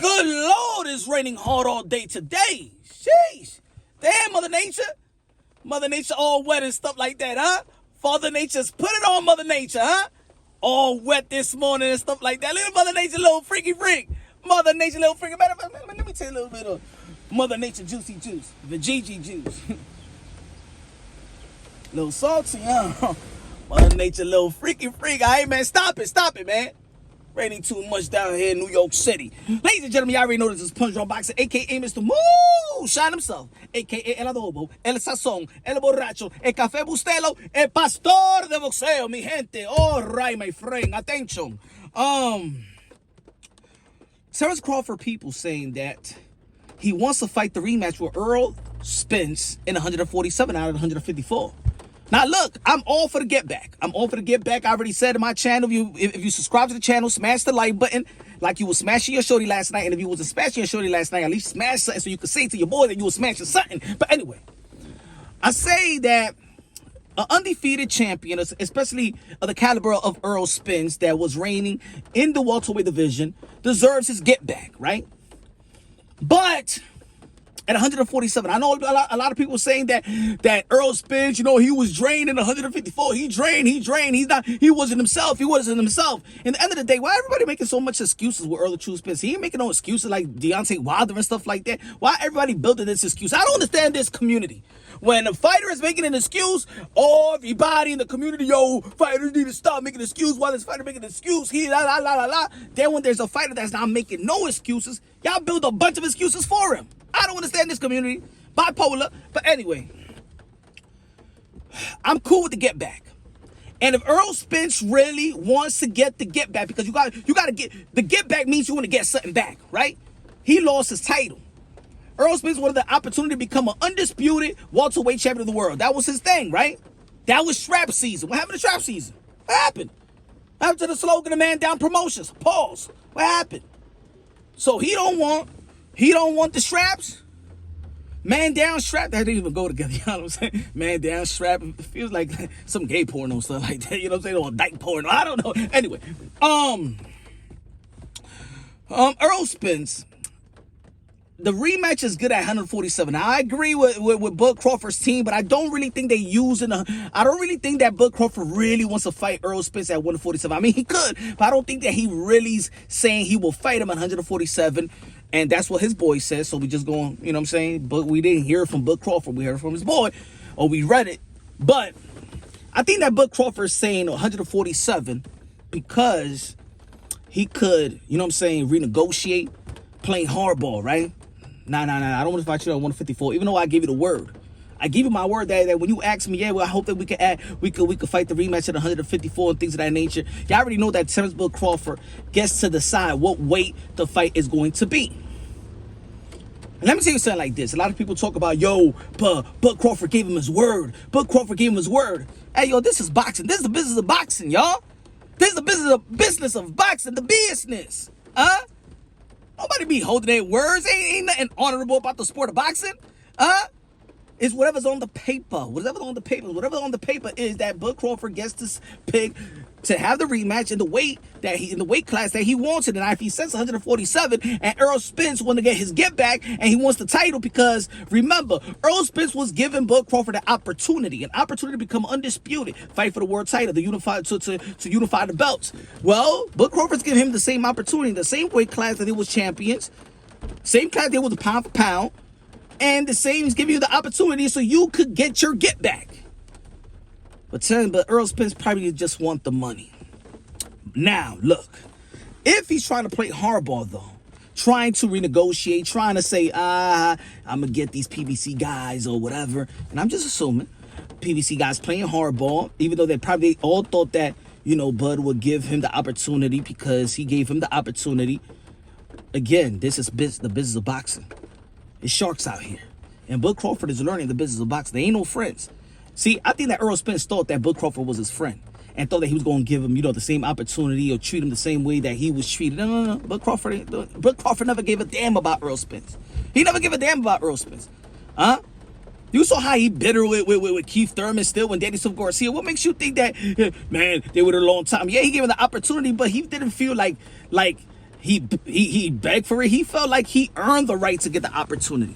Good Lord, it's raining hard all day today. Sheesh. Damn, Mother Nature. Mother Nature all wet and stuff like that, huh? Father Nature's put it on Mother Nature, huh? All wet this morning and stuff like that. Little Mother Nature, little freaky freak. Mother Nature, little freaky. Let me tell you a little bit of Mother Nature juicy juice. The GG juice. Little salty, huh? Mother Nature, little freaky freak. All right, man, stop it, man. Raining too much down here in New York City. Ladies and gentlemen, y'all already know this is Punch Drunk Boxer, a.k.a. Mr. Moonshine himself, a.k.a. El Adobo, El Sazón, El Borracho, El Café Bustelo, El Pastor de Boxeo, mi gente. All right, my friend, attention. Terence Crawford people saying that he wants to fight the rematch with Errol Spence in 147 out of 154. Now, look, I'm all for the get back. I already said in my channel, if you subscribe to the channel, smash the like button like you was smashing your shorty last night. And if you wasn't smashing your shorty last night, at least smash something so you can say to your boy that you was smashing something. But anyway, I say that an undefeated champion, especially of the caliber of Errol Spence that was reigning in the welterweight division, deserves his get back, right? But at 147, I know a lot of people saying that Errol Spence, he was drained in 154. He drained. He wasn't himself. In the end of the day, why everybody making so much excuses with Errol Spence? He ain't making no excuses like Deontay Wilder and stuff like that. Why everybody building this excuse? I don't understand this community. When a fighter is making an excuse, everybody in the community, fighters need to stop making excuses. Why this fighter making an excuse? Then when there's a fighter that's not making no excuses, y'all build a bunch of excuses for him. I don't understand this community. Bipolar. But anyway, I'm cool with the get back. And if Errol Spence really wants to get the get back, because you got to get the get back means you want to get something back, right? He lost his title. Errol Spence wanted the opportunity to become an undisputed welterweight champion of the world. That was his thing, right? That was strap season. What happened to strap season? What happened? After the slogan of Man Down Promotions. Pause. What happened? So he don't want the straps. Man down strap, that didn't even go together, you know what I'm saying? Man down strap, it feels like some gay porno stuff like that, you know what I'm saying? Or dyke porno, I don't know. Anyway, Errol Spence, the rematch is good at 147. Now, I agree with Bud Crawford's team, but I don't really think they I don't really think that Bud Crawford really wants to fight Errol Spence at 147. I mean, he could, but I don't think that he really's saying he will fight him at 147. And that's what his boy says. So we just going, you know what I'm saying? But we didn't hear it from Bud Crawford. We heard it from his boy, or we read it. But I think that Bud Crawford is saying 147 because he could, you know what I'm saying, renegotiate playing hardball, right? Nah. I don't want to fight you at 154, even though I gave you the word. I give you my word that when you ask me, I hope that we could fight the rematch at 154 and things of that nature. Y'all already know that Terence Bud Crawford gets to decide what weight the fight is going to be. And let me tell you something like this. A lot of people talk about, Bud Crawford gave him his word. Hey, this is boxing. This is the business of boxing, y'all. This is the business of boxing, the business. Huh? Nobody be holding their words. Ain't nothing honorable about the sport of boxing. Huh? It's whatever's on the paper. Whatever's on the paper is that Bud Crawford gets to pick to have the rematch in the weight class that he wants it. And if he sets 147 and Errol Spence want to get his get back and he wants the title, because remember, Errol Spence was giving Bud Crawford an opportunity to become undisputed, fight for the world title, to unify the belts. Well, Bud Crawford's giving him the same opportunity, the same weight class that he was champions, same class that was a pound for pound. And the same is giving you the opportunity so you could get your get back. But Errol Spence probably just want the money. Now, look, if he's trying to play hardball, though, trying to renegotiate, trying to say, I'm going to get these PBC guys or whatever, and I'm just assuming PBC guys playing hardball, even though they probably all thought that, Bud would give him the opportunity because he gave him the opportunity. Again, this is the business of boxing. It's sharks out here. And Bud Crawford is learning the business of boxing. They ain't no friends. See, I think that Errol Spence thought that Bud Crawford was his friend and thought that he was going to give him, the same opportunity or treat him the same way that he was treated. No. Bud Crawford never gave a damn about Errol Spence. He never gave a damn about Errol Spence. Huh? You saw how he bitter with Keith Thurman still when Danny Silva Garcia. What makes you think that, man, they were there a long time? Yeah, he gave him the opportunity, but he didn't feel like He begged for it. He felt like he earned the right to get the opportunity.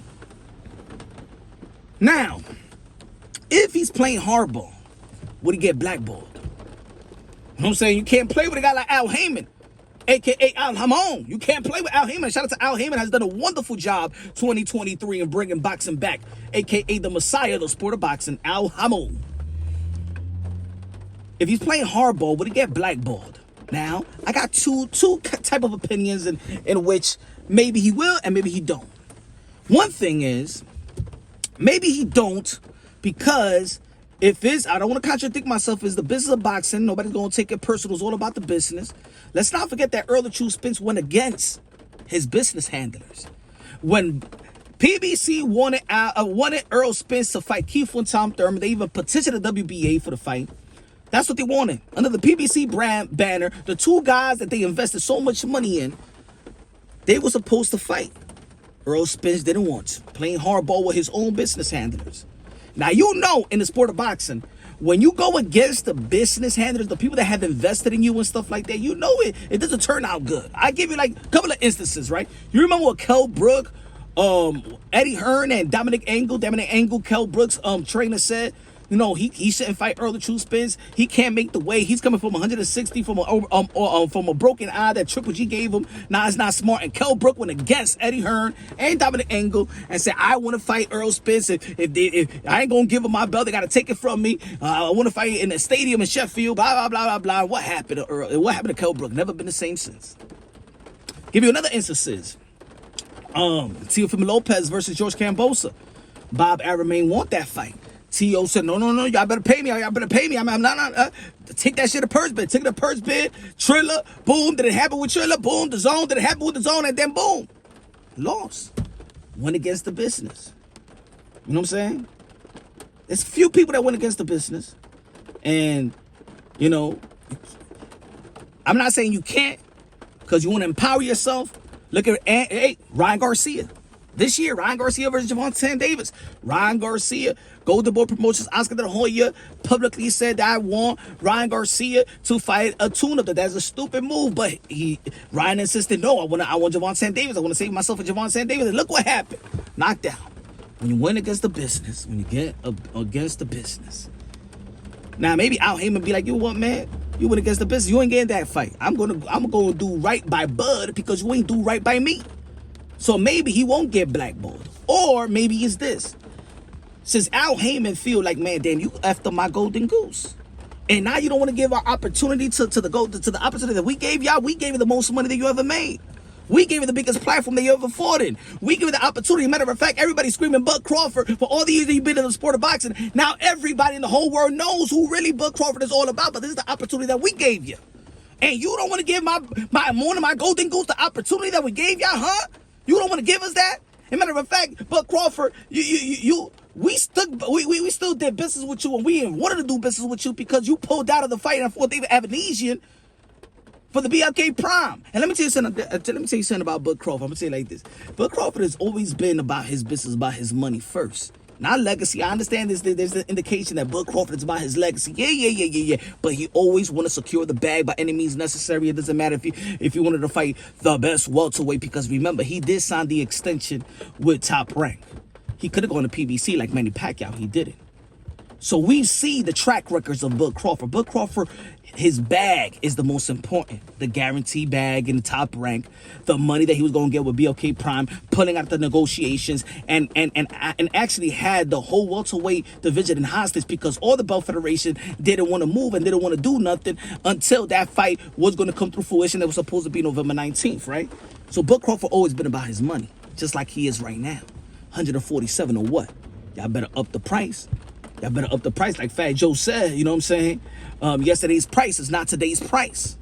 Now, if he's playing hardball, would he get blackballed? You know what I'm saying? You can't play with a guy like Al Haymon, a.k.a. Al Haymon. You can't play with Al Haymon. Shout out to Al Haymon, has done a wonderful job 2023 in bringing boxing back, a.k.a. the messiah of the sport of boxing, Al Haymon. If he's playing hardball, would he get blackballed? Now, I got two type of opinions in which maybe he will and maybe he don't. One thing is, maybe he don't, because if it's, I don't want to contradict myself, it's the business of boxing. Nobody's going to take it personal. It's all about the business. Let's not forget that Errol Spence went against his business handlers. When PBC wanted Errol Spence to fight Keith and Tom Thurman, they even petitioned the WBA for the fight. That's what they wanted. Under the PBC brand banner, the two guys that they invested so much money in, they were supposed to fight. Errol Spence didn't want to. Playing hardball with his own business handlers. Now, you know, in the sport of boxing, when you go against the business handlers, the people that have invested in you and stuff like that, you know it doesn't turn out good. I give you like a couple of instances, right? You remember what Kell Brook, Eddie Hearn, and Dominic Angle, Kell Brook's trainer said? You know, he shouldn't fight Errol Spence. He can't make the weight. He's coming from 160 from a broken eye that Triple G gave him. Nah, it's not smart. And Kell Brook went against Eddie Hearn and Dominic Angle and said, I want to fight Errol Spence. If I ain't gonna give him my belt, they gotta take it from me. I want to fight in the stadium in Sheffield. Blah blah blah blah blah. What happened to Earl? What happened to Kell Brook? Never been the same since. Give you another instances. Teofimo Lopez versus George Kambosos. Bob Arum ain't want that fight. T.O. said, no, y'all better pay me. Y'all better pay me. I'm not, take that shit to purse bid. Take it to purse bid. Triller, boom. Did it happen with Triller? Boom. The zone. Did it happen with the zone? And then boom. Lost. Went against the business. You know what I'm saying? There's a few people that went against the business. And, you know, I'm not saying you can't, because you want to empower yourself. Look at, Ryan Garcia. This year, Ryan Garcia versus Gervonta Davis. Ryan Garcia, Golden Boy Promotions, Oscar de la Hoya publicly said that I want Ryan Garcia to fight a tune-up. That's a stupid move, but Ryan insisted, no, I want Gervonta Davis. I want to save myself for Gervonta Davis. And look what happened. Knocked out. When you win against the business, when you get against the business. Now, maybe Al Haymon be like, you know what, man? You went against the business. You ain't getting that fight. I'm gonna do right by Bud because you ain't do right by me. So maybe he won't get blackballed. Or maybe it's this. Since Al Haymon feel like, man, damn, you effed up my golden goose. And now you don't want to give our opportunity to the opportunity that we gave y'all. We gave you the most money that you ever made. We gave you the biggest platform that you ever fought in. We gave you the opportunity. Matter of fact, everybody's screaming Bud Crawford for all the years that you've been in the sport of boxing. Now everybody in the whole world knows who really Bud Crawford is all about. But this is the opportunity that we gave you. And you don't want to give my golden goose the opportunity that we gave y'all, huh? You don't want to give us that? As a matter of fact, Bud Crawford, we still did business with you, and we wanted to do business with you because you pulled out of the fight and fought David Avanesian for the BLK Prime. And let me tell you something about Bud Crawford. I'm gonna say it like this: Bud Crawford has always been about his business, about his money first. Not legacy. I understand there's an indication that Bud Crawford is about his legacy. Yeah. But he always want to secure the bag by any means necessary. It doesn't matter if he wanted to fight the best welterweight, because remember, he did sign the extension with Top Rank. He could have gone to PBC like Manny Pacquiao. He didn't. So we see the track records of Bud Crawford. Bud Crawford, his bag is the most important. The guarantee bag in the Top Rank, the money that he was going to get with BLK Prime, pulling out the negotiations, and actually had the whole welterweight division in hostage because all the belt federation didn't want to move and didn't want to do nothing until that fight was going to come through fruition. That was supposed to be November 19th, right? So Bud Crawford always been about his money, just like he is right now. 147 or what? Y'all better up the price. Y'all better up the price, like Fat Joe said, you know what I'm saying? Yesterday's price is not today's price.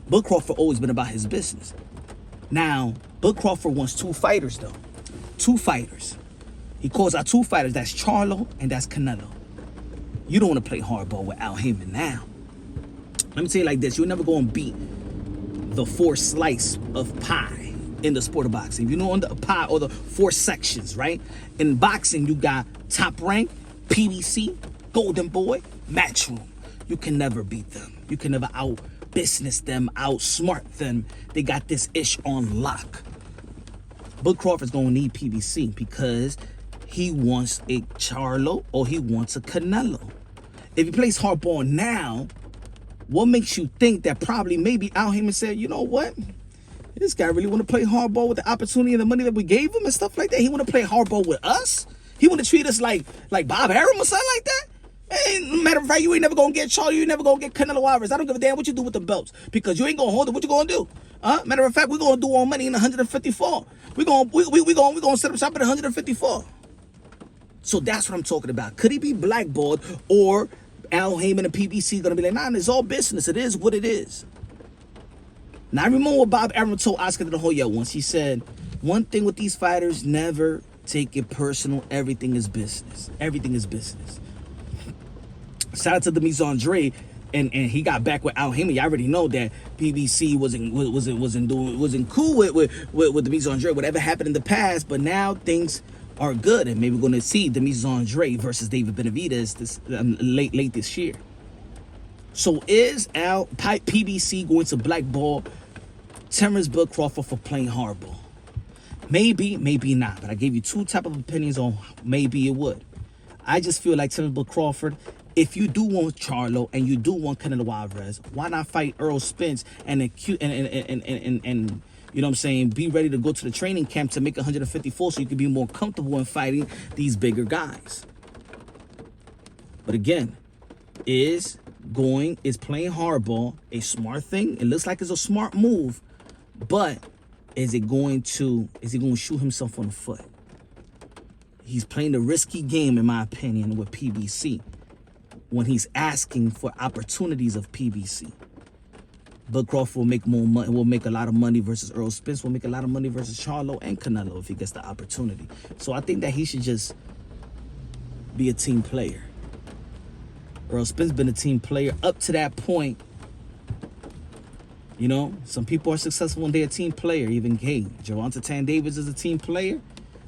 Bud Crawford always been about his business. Now, Bud Crawford wants two fighters, though. Two fighters. He calls out two fighters. That's Charlo and that's Canelo. You don't want to play hardball with Al Haymon now. Let me tell you like this. You're never going to beat the four slice of pie in the sport of boxing. You know, on the pie or the four sections, right? In boxing, you got Top Rank, PBC, Golden Boy, Matchroom. You can never beat them. You can never out-business them, outsmart them. They got this ish on lock. Bud Crawford's going to need PBC because he wants a Charlo or he wants a Canelo. If he plays hardball now, what makes you think that probably maybe Al Haymon said, you know what? This guy really want to play hardball with the opportunity and the money that we gave him and stuff like that. He want to play hardball with us. He want to treat us like Bob Arum or something like that. Hey, matter of fact, you ain't never gonna get Charlie. You ain't never gonna get Canelo Alvarez. I don't give a damn what you do with the belts because you ain't gonna hold it. What you gonna do? Matter of fact, we're gonna do all money in 154. We gonna set up shop at 154. So that's what I'm talking about. Could he be blackballed, or Al Haymon and PBC gonna be like, nah, it's all business. It is what it is. Now, I remember what Bob Arum told Oscar de la Hoya once. He said, one thing with these fighters, never take it personal. Everything is business. Everything is business. Shout out to Demise Andre, and he got back with Al Haymon. You already know that PBC wasn't cool with Demise Andre. Whatever happened in the past, but now things are good, and maybe we're going to see Demise Andre versus David Benavidez this late this year. So is PBC going to blackball Terence Bud Crawford for playing hardball? Maybe, maybe not. But I gave you two type of opinions on maybe it would. I just feel like Terence Bud Crawford, if you do want Charlo and you do want Canelo Alvarez, why not fight Errol Spence and you know what I'm saying, be ready to go to the training camp to make 154 so you can be more comfortable in fighting these bigger guys. But again, is playing hardball a smart thing? It looks like it's a smart move, but is he going to shoot himself on the foot? He's playing a risky game, in my opinion, with PBC when he's asking for opportunities of PBC. Bud Crawford will make more money, will make a lot of money versus Errol Spence, will make a lot of money versus Charlo and Canelo if he gets the opportunity. So I think that he should just be a team player. Errol Spence been a team player up to that point. You know, some people are successful when they're a team player. Even Gervonta Tan Davis is a team player.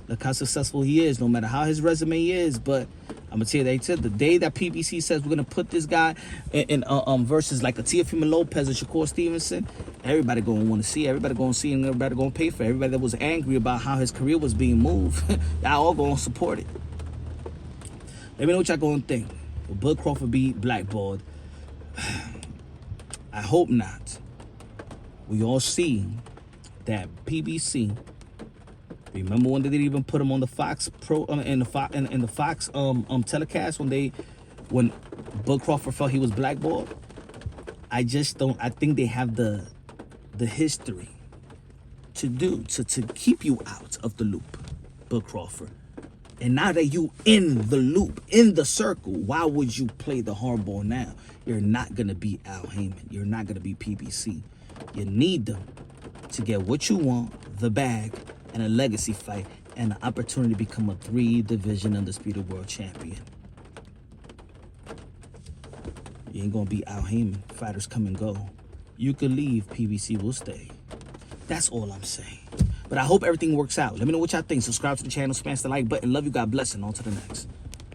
Look how successful he is, no matter how his resume is. But I'm gonna tell you that the day that PBC says we're gonna put this guy in versus like a Teofimo Lopez or Shakur Stevenson, everybody gonna want to see. Everybody gonna see, and everybody gonna pay for it. Everybody that was angry about how his career was being moved, y'all all gonna support it. Let me know what y'all gonna think. Will Bud Crawford be blackballed? I hope not. We all see that PBC. Remember when they didn't even put him on the Fox in the Fox telecast when Bud Crawford felt he was blackballed? I think they have the history to keep you out of the loop, Bud Crawford. And now that you in the loop, in the circle, why would you play the hardball now? You're not gonna be Al Haymon. You're not gonna be PBC. You need them to get what you want, the bag, and a legacy fight, and an opportunity to become a 3-division undisputed world champion. You ain't gonna be Al Haymon. Fighters come and go. You could leave, PBC will stay. That's all I'm saying. But I hope everything works out. Let me know what y'all think. Subscribe to the channel, smash the like button. Love you, God bless, and on to the next.